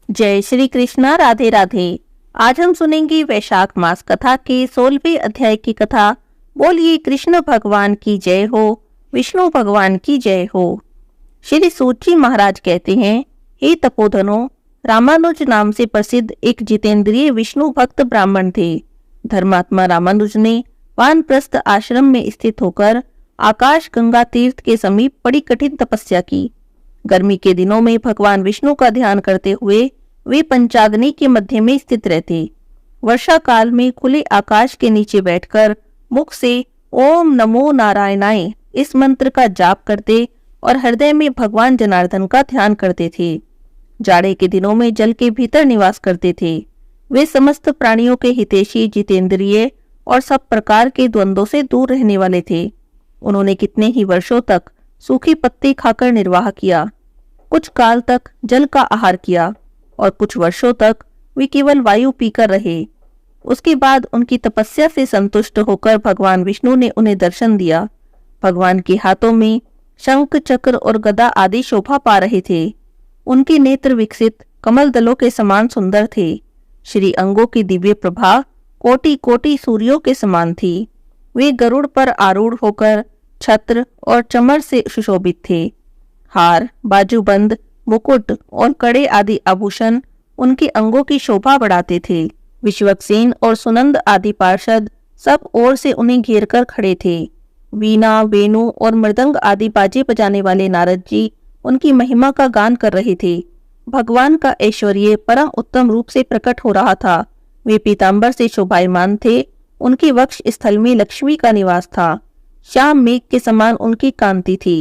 जय श्री कृष्णा। राधे राधे। आज हम सुनेंगे वैशाख मास कथा के 16वें अध्याय की कथा। बोलिए कृष्ण भगवान की जय हो, विष्णु भगवान की जय हो। श्री सूत जी महाराज कहते हैं, हे तपोधनों, रामानुज नाम से प्रसिद्ध एक जितेंद्रिय विष्णु भक्त ब्राह्मण थे। धर्मात्मा रामानुज ने वानप्रस्थ आश्रम में स्थित होकर आकाश गंगा तीर्थ के समीप बड़ी कठिन तपस्या की। गर्मी के दिनों में भगवान विष्णु का ध्यान करते हुए वे पंचाग्नि के मध्य में स्थित रहते। वर्षा काल में खुले आकाश के नीचे बैठकर मुख से ओम नमो नारायणाय इस मंत्र का जाप करते और हृदय में भगवान जनार्दन का ध्यान करते थे। जाड़े के दिनों में जल के भीतर निवास करते थे। वे समस्त प्राणियों के हितैषी, जितेंद्रिय और सब प्रकार के द्वंद्वों से दूर रहने वाले थे। उन्होंने कितने ही वर्षों तक सूखी पत्ती खाकर निर्वाह किया, कुछ काल तक जल का आहार किया और कुछ वर्षों तक वे केवल वायु पीकर रहे। उसके बाद उनकी तपस्या से संतुष्ट होकर भगवान विष्णु ने उन्हें दर्शन दिया। भगवान के हाथों में शंख, चक्र और गदा आदि शोभा पा रहे थे। उनके नेत्र विकसित कमल दलों के समान सुंदर थे। श्री अंगों की दिव्य प्रभा कोटि कोटि सूर्यों के समान थी। वे गरुड़ पर आरूढ़ होकर छत्र और चमर से सुशोभित थे। हार, बाजूबंद, मुकुट और कड़े आदि आभूषण उनके अंगों की शोभा बढ़ाते थे। विश्वक्सेन और सुनंद आदि पार्षद सब ओर से उन्हें घेर कर खड़े थे। वीणा, वेणु और मृदंग आदि बाजे बजाने वाले नारद जी उनकी महिमा का गान कर रहे थे। भगवान का ऐश्वर्य परम उत्तम रूप से प्रकट हो रहा था। वे पीतांबर से शोभायमान थे। उनके वक्ष स्थल में लक्ष्मी का निवास था। श्याम मेघ के समान उनकी कांति थी।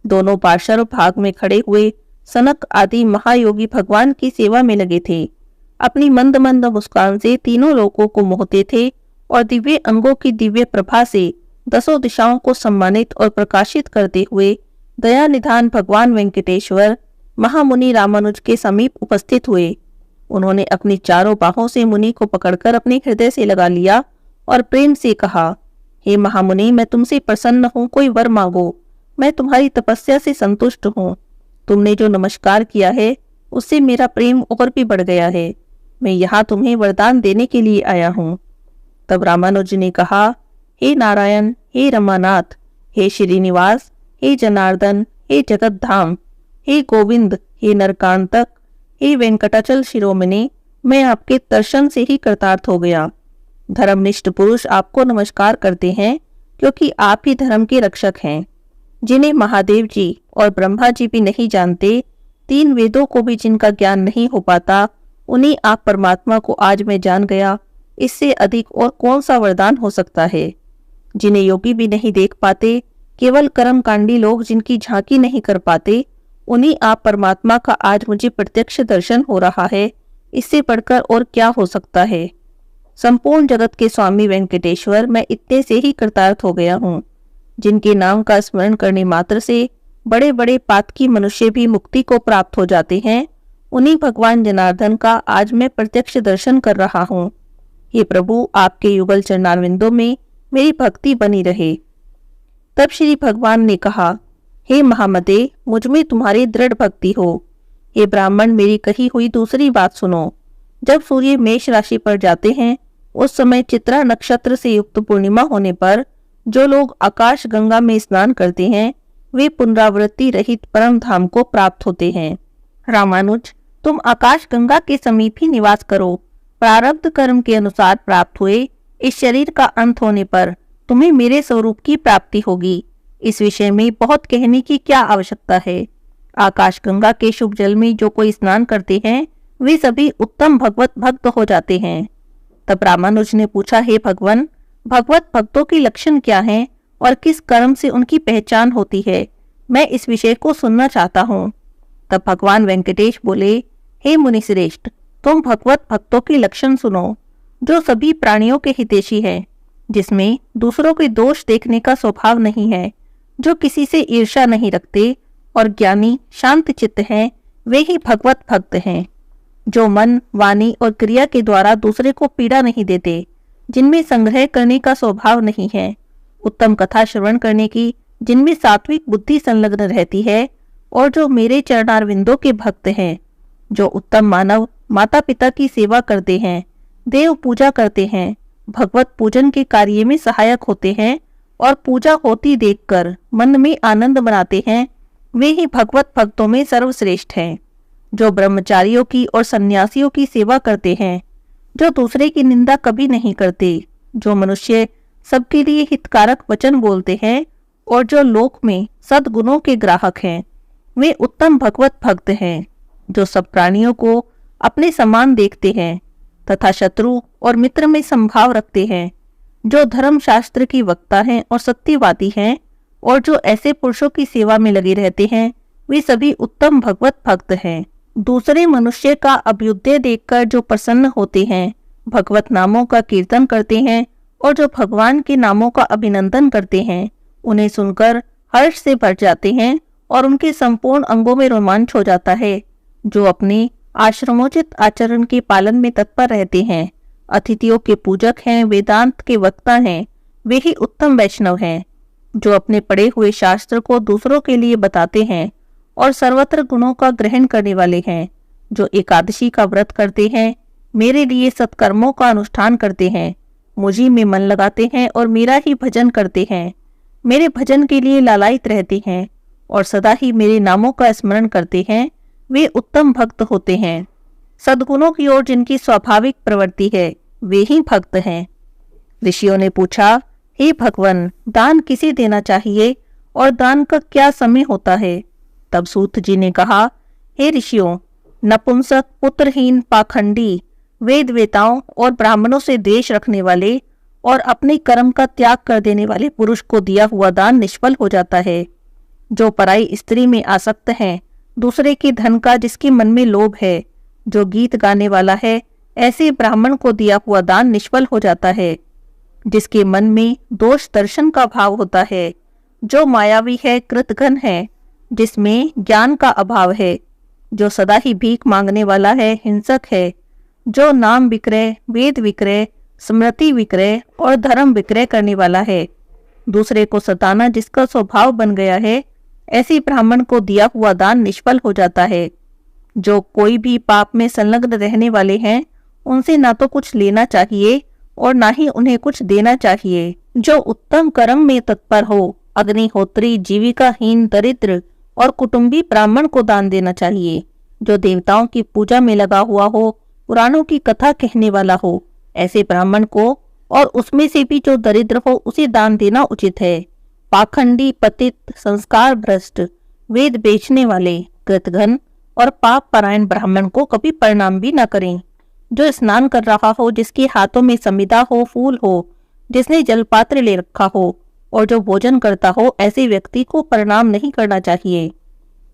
दोनों पार्श्व भाग में खड़े हुए सनक आदि महायोगी भगवान की सेवा में लगे थे। अपनी मंद मंद मुस्कान से तीनों लोकों को मोहते थे और दिव्य अंगों की दिव्य प्रभा से दसों दिशाओं को सम्मानित और प्रकाशित करते हुए दया निधान भगवान वेंकटेश्वर महामुनि रामानुज के समीप उपस्थित हुए। उन्होंने अपनी चारों बाहों से मुनि को पकड़कर अपने हृदय से लगा लिया और प्रेम से कहा, हे महामुनि, मैं तुमसे प्रसन्न हूँ, कोई वर मांगो। मैं तुम्हारी तपस्या से संतुष्ट हूँ। तुमने जो नमस्कार किया है उससे मेरा प्रेम और भी बढ़ गया है। मैं यहाँ तुम्हें वरदान देने के लिए आया हूँ। तब रामानुज ने कहा, हे नारायण, हे रमानाथ, हे श्रीनिवास, हे जनार्दन, हे जगत धाम, हे गोविंद, हे नरकांतक, हे वेंकटाचल शिरोमणि, मैं आपके दर्शन से ही कृतार्थ हो गया। धर्मनिष्ठ पुरुष आपको नमस्कार करते हैं क्योंकि आप ही धर्म के रक्षक हैं। जिन्हें महादेव जी और ब्रह्मा जी भी नहीं जानते, तीन वेदों को भी जिनका ज्ञान नहीं हो पाता, उन्हीं आप परमात्मा को आज मैं जान गया। इससे अधिक और कौन सा वरदान हो सकता है। जिन्हें योगी भी नहीं देख पाते, केवल कर्मकांडी लोग जिनकी झांकी नहीं कर पाते, उन्हीं आप परमात्मा का आज मुझे प्रत्यक्ष दर्शन हो रहा है। इससे बढ़कर और क्या हो सकता है। संपूर्ण जगत के स्वामी वेंकटेश्वर, मैं इतने से ही कृतार्थ हो गया हूँ। जिनके नाम का स्मरण करने मात्र से बड़े बड़े पातकी मनुष्य भी मुक्ति को प्राप्त हो जाते हैं, उन्हीं भगवान जनार्दन का आज मैं प्रत्यक्ष दर्शन कर रहा हूँ। हे प्रभु, आपके युगल चरणारविंदों में मेरी भक्ति बनी रहे। तब श्री भगवान ने कहा, हे महामते, मुझ में तुम्हारी दृढ़ भक्ति हो। हे ब्राह्मण, मेरी कही हुई दूसरी बात सुनो। जब सूर्य मेष राशि पर जाते हैं, उस समय चित्रा नक्षत्र से युक्त पूर्णिमा होने पर जो लोग आकाश गंगा में स्नान करते हैं, वे पुनरावृत्ति रहित परम धाम को प्राप्त होते हैं। रामानुज, तुम आकाश गंगा के समीप ही निवास करो। प्रारब्ध कर्म के अनुसार प्राप्त हुए इस शरीर का अंत होने पर तुम्हें मेरे स्वरूप की प्राप्ति होगी। इस विषय में बहुत कहने की क्या आवश्यकता है। आकाश गंगा के शुभ जल में जो कोई स्नान करते हैं, वे सभी उत्तम भगवत भक्त हो जाते हैं। तब रामानुज ने पूछा, हे भगवान, भगवत भक्तों के लक्षण क्या हैं और किस कर्म से उनकी पहचान होती है। मैं इस विषय को सुनना चाहता हूँ। तब भगवान वेंकटेश बोले, हे मुनि श्रेष्ठ, तुम भगवत भक्तों के लक्षण सुनो। जो सभी प्राणियों के हितैषी है, जिसमें दूसरों के दोष देखने का स्वभाव नहीं है, जो किसी से ईर्ष्या नहीं रखते और ज्ञानी शांत चित्त हैं, वे ही भगवत भक्त हैं। जो मन, वाणी और क्रिया के द्वारा दूसरे को पीड़ा नहीं देते, जिनमें संग्रह करने का स्वभाव नहीं है, उत्तम कथा श्रवण करने की जिनमें सात्विक बुद्धि संलग्न रहती है, और जो मेरे चरणारविंदों के भक्त हैं, जो उत्तम मानव माता पिता की सेवा करते हैं, देव पूजा करते हैं, भगवत पूजन के कार्य में सहायक होते हैं और पूजा होती देखकर मन में आनंद मनाते हैं, वे ही भगवत भक्तों में सर्वश्रेष्ठ हैं। जो ब्रह्मचारियों की और सन्यासियों की सेवा करते हैं, जो दूसरे की निंदा कभी नहीं करते, जो मनुष्य सबके लिए हितकारक वचन बोलते हैं और जो लोक में सद्गुणों के ग्राहक हैं, वे उत्तम भगवत भक्त हैं। जो सब प्राणियों को अपने समान देखते हैं तथा शत्रु और मित्र में संभाव रखते हैं, जो धर्म शास्त्र की वक्ता हैं और सत्यवादी हैं, और जो ऐसे पुरुषों की सेवा में लगे रहते हैं, वे सभी उत्तम भगवत भक्त हैं। दूसरे मनुष्य का अभ्युदय देखकर जो प्रसन्न होते हैं, भगवत नामों का कीर्तन करते हैं और जो भगवान के नामों का अभिनंदन करते हैं, उन्हें सुनकर हर्ष से भर जाते हैं और उनके संपूर्ण अंगों में रोमांच हो जाता है। जो अपने आश्रमोचित आचरण के पालन में तत्पर रहते हैं, अतिथियों के पूजक हैं, वेदांत के वक्ता हैं, वे ही उत्तम वैष्णव हैं। जो अपने पढ़े हुए शास्त्र को दूसरों के लिए बताते हैं और सर्वत्र गुणों का ग्रहण करने वाले हैं, जो एकादशी का व्रत करते हैं, मेरे लिए सत्कर्मों का अनुष्ठान करते हैं, मुझी में मन लगाते हैं और मेरा ही भजन करते हैं, मेरे भजन के लिए लालायित रहते हैं और सदा ही मेरे नामों का स्मरण करते हैं, वे उत्तम भक्त होते हैं। सद्गुणों की ओर जिनकी स्वाभाविक प्रवृत्ति है, वे ही भक्त हैं। ऋषियों ने पूछा, हे भगवान, दान किसे देना चाहिए और दान का क्या समय होता है? तब सूत जी ने कहा, हे ऋषियों, नपुंसक, पुत्रहीन, पाखंडी, वेद वेताओं और ब्राह्मणों से द्वेष रखने वाले और अपने कर्म का त्याग कर देने वाले पुरुष को दिया हुआ दान निष्फल हो जाता है। जो पराई स्त्री में आसक्त हैं, दूसरे के धन का जिसके मन में लोभ है, जो गीत गाने वाला है, ऐसे ब्राह्मण को दिया हुआ दान निष्फल हो जाता है। जिसके मन में दोष दर्शन का भाव होता है, जो मायावी है, कृतघ्न है, जिसमें ज्ञान का अभाव है, जो सदा ही भीख मांगने वाला है, हिंसक है, जो नाम विक्रय, वेद विक्रय, स्मृति विक्रय और धर्म विक्रय करने वाला है, दूसरे को सताना जिसका स्वभाव बन गया है, ऐसी ब्राह्मण को दिया हुआ दान निष्फल हो जाता है। जो कोई भी पाप में संलग्न रहने वाले हैं, उनसे ना तो कुछ लेना चाहिए और ना ही उन्हें कुछ देना चाहिए। जो उत्तम कर्म में तत्पर हो, अग्निहोत्री, जीविकाहीन, दरिद्र और कुटुंबी ब्राह्मण को दान देना चाहिए। जो देवताओं की पूजा में लगा हुआ हो, पुराणों की कथा कहने वाला हो, ऐसे ब्राह्मण को और उसमें से भी जो दरिद्र हो उसे दान देना उचित है। पाखंडी, पतित, संस्कार भ्रष्ट, वेद बेचने वाले, कृतघ्न और पाप परायण ब्राह्मण को कभी प्रणाम भी न करें। जो स्नान कर रहा हो, जिसके हाथों में समिधा हो, फूल हो, जिसने जलपात्र ले रखा हो और जो भोजन करता हो, ऐसे व्यक्ति को प्रणाम नहीं करना चाहिए।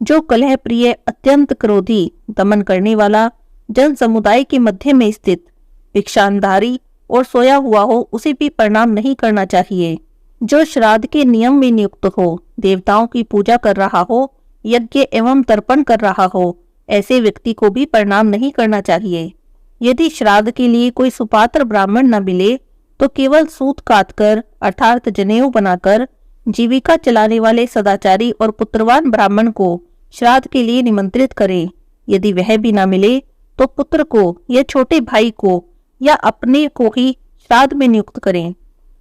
जो कलह प्रिय, अत्यंत क्रोधी, दमन करने वाला, जन समुदाय के मध्य में स्थित, भिक्षांधारी और सोया हुआ हो, उसे भी प्रणाम नहीं करना चाहिए। जो श्राद्ध के नियम में नियुक्त हो, देवताओं की पूजा कर रहा हो, यज्ञ एवं तर्पण कर रहा हो, ऐसे व्यक्ति को भी प्रणाम नहीं करना चाहिए। यदि श्राद्ध के लिए कोई सुपात्र ब्राह्मण न मिले तो केवल सूत काटकर अर्थात जनेऊ बनाकर जीविका चलाने वाले सदाचारी और पुत्रवान ब्राह्मण को श्राद्ध के लिए निमंत्रित करें। यदि वह भी न मिले तो पुत्र को या छोटे भाई को या अपने को ही श्राद्ध में नियुक्त करें।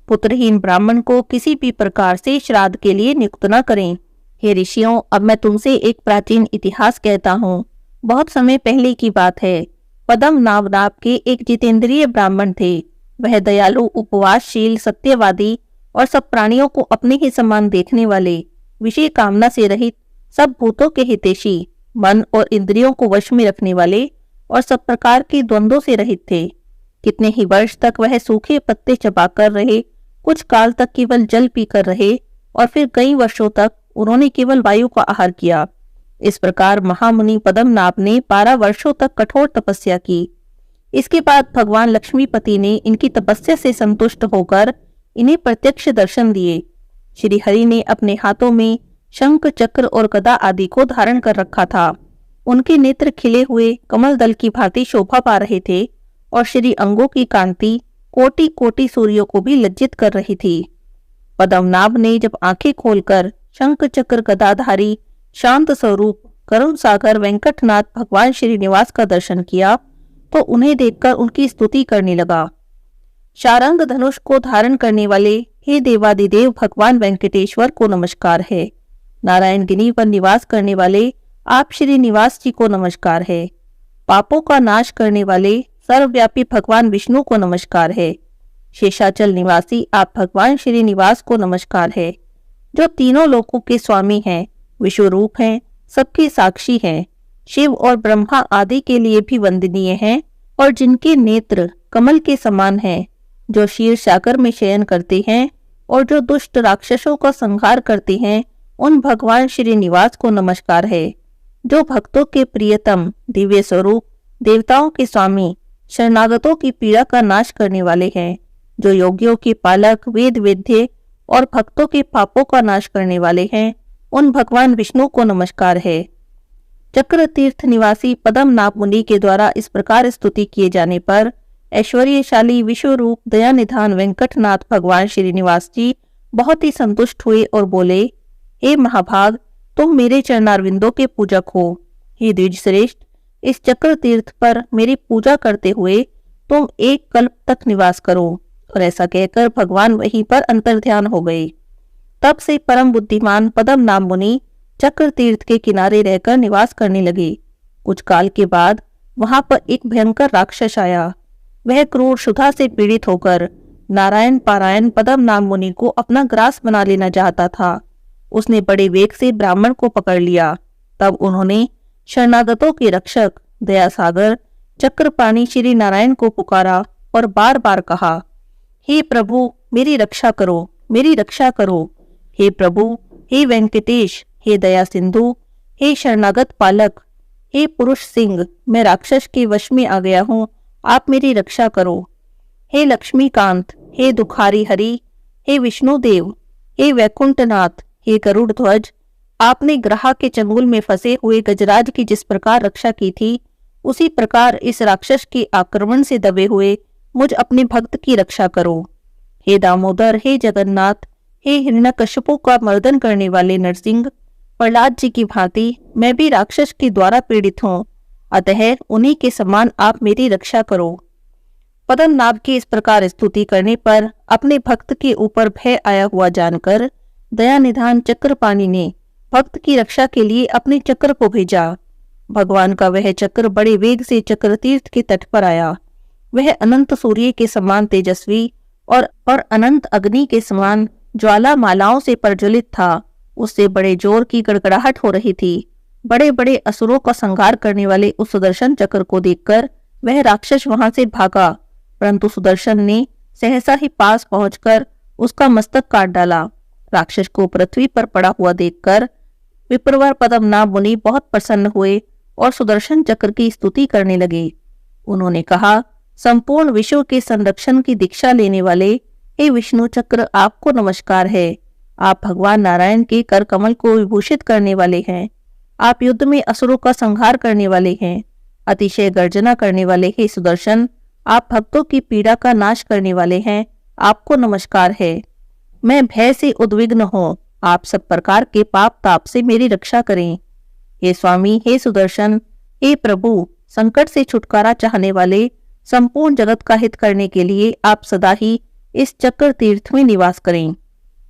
पुत्रहीन ब्राह्मण को किसी भी प्रकार से श्राद्ध के लिए नियुक्त न करें। हे ऋषियों, अब मैं तुमसे एक प्राचीन इतिहास कहता हूँ। बहुत समय पहले की बात है। पद्म नाम के एक जितेंद्रिय ब्राह्मण थे। वह दयालु, उपवासशील, सत्यवादी और सब प्राणियों को अपने ही समान देखने वाले, विषय कामना से रहित, सब भूतों के हितैषी, मन और इंद्रियों को वश में रखने वाले और सब प्रकार के द्वंद्वों से रहित थे। कितने ही वर्ष तक वह सूखे पत्ते चबाकर रहे, कुछ काल तक केवल जल पीकर रहे और फिर कई वर्षों तक उन्होंने केवल वायु का आहार किया। इस प्रकार महामुनि पद्मनाभ ने 12 वर्षों तक कठोर तपस्या की। इसके बाद भगवान लक्ष्मीपति ने इनकी तपस्या से संतुष्ट होकर इन्हें प्रत्यक्ष दर्शन दिए। श्री हरि ने अपने हाथों में शंख, चक्र और गदा आदि को धारण कर रखा था। उनके नेत्र खिले हुए कमल दल की भांति शोभा पा रहे थे और श्री अंगों की कांति कोटि कोटि सूर्यों को भी लज्जित कर रही थी। पद्मनाभ ने जब आंखें खोलकर शंख, चक्र, गदाधारी शांत स्वरूप करुण सागर वेंकटनाथ भगवान श्रीनिवास का दर्शन किया तो उन्हें देखकर उनकी स्तुति करने लगा। शारंग धनुष को धारण करने वाले हे देवादिदेव भगवान वेंकटेश्वर को नमस्कार है। नारायण गिनी पर निवास करने वाले आप श्रीनिवास जी को नमस्कार है। पापों का नाश करने वाले सर्वव्यापी भगवान विष्णु को नमस्कार है। शेषाचल निवासी आप भगवान श्रीनिवास को नमस्कार है, जो तीनों लोकों के स्वामी हैं, विश्वरूप हैं, सबके साक्षी हैं, शिव और ब्रह्मा आदि के लिए भी वंदनीय हैं और जिनके नेत्र कमल के समान हैं, जो शीर सागर में शयन करते हैं और जो दुष्ट राक्षसों का संहार करते हैं, उन भगवान श्रीनिवास को नमस्कार है। जो भक्तों के प्रियतम दिव्य स्वरूप, देवताओं के स्वामी, शरणागतों की पीड़ा का नाश करने वाले हैं, जो योगियों के पालक, वेद वेद्य और भक्तों के पापों का नाश करने वाले हैं, उन भगवान विष्णु को नमस्कार है। चक्र तीर्थ निवासी पद्मनाभ मुनि के द्वारा इस प्रकार स्तुति किए जाने पर ऐश्वर्यशाली विश्वरूप दयानिधान वेंकटनाथ भगवान श्रीनिवास जी बहुत ही संतुष्ट हुए और बोले, हे महाभाग, तुम मेरे चरणारविंदों के पूजक हो। हे द्विज श्रेष्ठ, इस चक्र तीर्थ पर मेरी पूजा करते हुए तुम एक कल्प तक निवास करो। और ऐसा कहकर भगवान वहीं पर अंतर्ध्यान हो गए। तब से परम बुद्धिमान पद्मनाभ मुनि चक्र तीर्थ के किनारे रहकर निवास करने लगे। कुछ काल के बाद वहां पर एक भयंकर राक्षस आया। वह क्रूर क्षुधा से पीड़ित होकर नारायण पारायण पद्मनाभ मुनि को अपना ग्रास बना लेना चाहता था। उसने बड़े वेग से ब्राह्मण को पकड़ लिया। तब उन्होंने शरणागतों के रक्षक दयासागर चक्रपाणी श्री नारायण को पुकारा और बार बार कहा, हे प्रभु, मेरी रक्षा करो, मेरी रक्षा करो। हे प्रभु, हे वेंकटेश, हे दया सिंधु, हे शरणागत पालक, हे पुरुष सिंह, मैं राक्षस के वश में आ गया हूँ, आप मेरी रक्षा करो। हे लक्ष्मीकांत, हे दुखारी हरि, हे विष्णुदेव, हे वैकुंठनाथ, हे गरुड़ ध्वज, आपने ग्रह के चंगुल में फंसे हुए गजराज की जिस प्रकार रक्षा की थी, उसी प्रकार इस राक्षस के आक्रमण से दबे हुए मुझ अपने भक्त की रक्षा करो। हे दामोदर, हे जगन्नाथ, हे हिरण्यकश्यपों का मर्दन करने वाले नरसिंह, प्रहलाद जी की भांति मैं भी राक्षस के द्वारा पीड़ित हूँ, अतः उन्हीं के समान आप मेरी रक्षा करो। पद्मनाभ की इस प्रकार स्तुति करने पर अपने भक्त के ऊपर भय आया हुआ जानकर दयानिधान चक्रपाणी ने भक्त की रक्षा के लिए अपने चक्र को भेजा। भगवान का वह चक्र बड़े वेग से चक्र तीर्थ के तट पर आया। वह अनंत सूर्य के समान तेजस्वी और अनंत अग्नि के समान ज्वाला मालाओं से प्रज्वलित था। उससे बड़े जोर की गड़गड़ाहट हो रही थी। बड़े बड़े असुरों का संहार करने वाले उस सुदर्शन चक्र को देखकर वह राक्षस वहां से भागा, परंतु सुदर्शन ने सहसा ही पास पहुंचकर उसका मस्तक काट डाला। राक्षस को पृथ्वी पर पड़ा हुआ देखकर विप्रवर पद्मनाभ मुनि बहुत प्रसन्न हुए और सुदर्शन चक्र की स्तुति करने लगे। उन्होंने कहा, संपूर्ण विश्व के संरक्षण की दीक्षा लेने वाले हे विष्णु चक्र, आपको नमस्कार है। आप भगवान नारायण के कर कमल को विभूषित करने वाले हैं। आप युद्ध में असुरों का संहार करने वाले हैं। अतिशय गर्जना करने वाले हे सुदर्शन, आप भक्तों की पीड़ा का नाश करने वाले हैं। आपको नमस्कार है। मैं भय से उद्विग्न हूँ, आप सब प्रकार के पाप ताप से मेरी रक्षा करें। हे स्वामी, हे सुदर्शन, हे प्रभु, संकट से छुटकारा चाहने वाले, संपूर्ण जगत का हित करने के लिए आप सदा ही इस चक्र तीर्थ में निवास करें।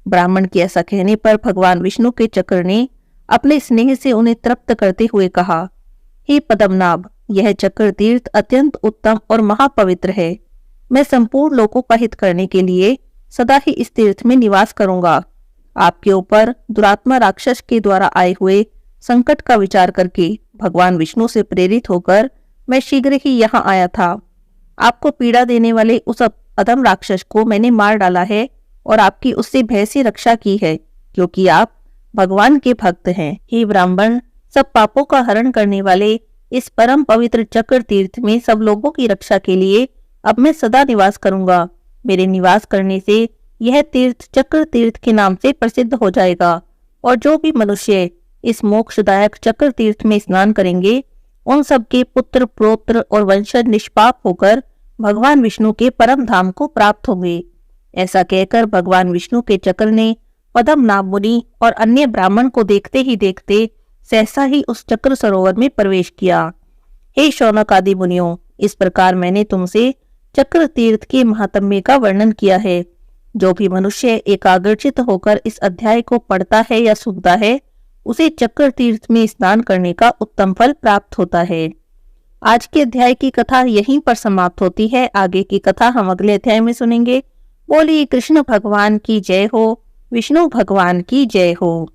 ब्राह्मण के ऐसा कहने पर भगवान विष्णु के चक्र ने अपने स्नेह से उन्हें तृप्त करते हुए कहा, हे पद्मनाभ, यह चक्र तीर्थ अत्यंत उत्तम और महापवित्र है। मैं संपूर्ण लोकों का हित करने के लिए सदा ही इस तीर्थ में निवास करूंगा। आपके ऊपर दुरात्मा राक्षस के द्वारा आए हुए संकट का विचार करके भगवान विष्णु से प्रेरित होकर मैं शीघ्र ही यहाँ आया था। आपको पीड़ा देने वाले उस अधम राक्षस को मैंने मार डाला है और आपकी उससे भय से रक्षा की है, क्योंकि आप भगवान के भक्त हैं। हे ब्राह्मण, सब पापों का हरण करने वाले इस परम पवित्र चक्र तीर्थ में सब लोगों की रक्षा के लिए अब मैं सदा निवास करूंगा। मेरे निवास करने से यह तीर्थ चक्र तीर्थ के नाम से प्रसिद्ध हो जाएगा और जो भी मनुष्य इस मोक्षदायक चक्र तीर्थ में स्नान करेंगे, उन सबके पुत्र पौत्र और वंशज निष्पाप होकर भगवान विष्णु के परम धाम को प्राप्त होंगे। ऐसा कहकर भगवान विष्णु के चक्र ने पद्मनाभ मुनि और अन्य ब्राह्मण को देखते ही देखते सहसा ही उस चक्र सरोवर में प्रवेश किया। हे शौनक आदि मुनियों, इस प्रकार मैंने तुमसे चक्र तीर्थ के महात्म्य का वर्णन किया है। जो भी मनुष्य एकाग्रचित होकर इस अध्याय को पढ़ता है या सुनता है, उसे चक्र तीर्थ में स्नान करने का उत्तम फल प्राप्त होता है। आज के अध्याय की कथा यहीं पर समाप्त होती है। आगे की कथा हम अगले अध्याय में सुनेंगे। बोलिए कृष्ण भगवान की जय हो, विष्णु भगवान की जय हो।